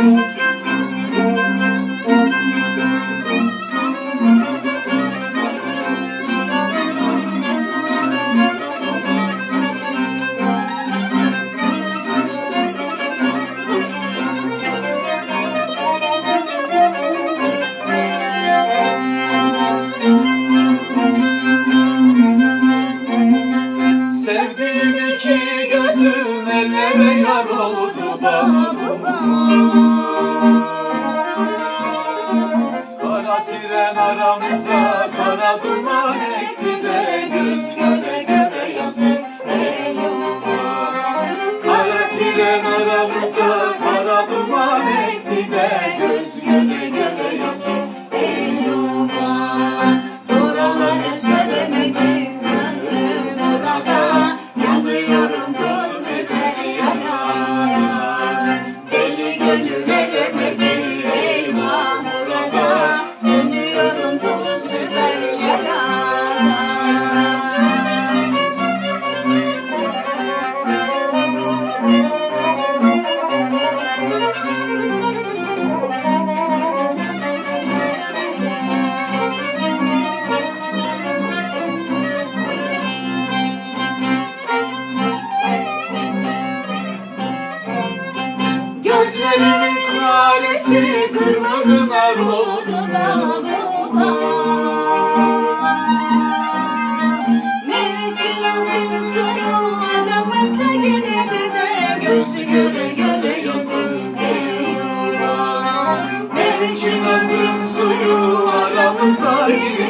Sevdiğim iki gözüm ellere yar oldu bana. Kara tren aramıza kara duman ekti de göz göre göre yazık eyvah. Kara tren aramıza kara duman ekti de göz göre göre yazık eyvah. Oraları sevemedim gönlüm orada, yanıyorum toz biber yanar. Deli gönül eremedim eyvah orada, yanıyorum toz biber yanar. Gözlerimin karesi kırmızı nar oldu baba. Meriç'in azgın suyu aramızda gelirdi de gözü göre göre yazın eyvah. Meriç'in azgın suyu aramıza gelirdi.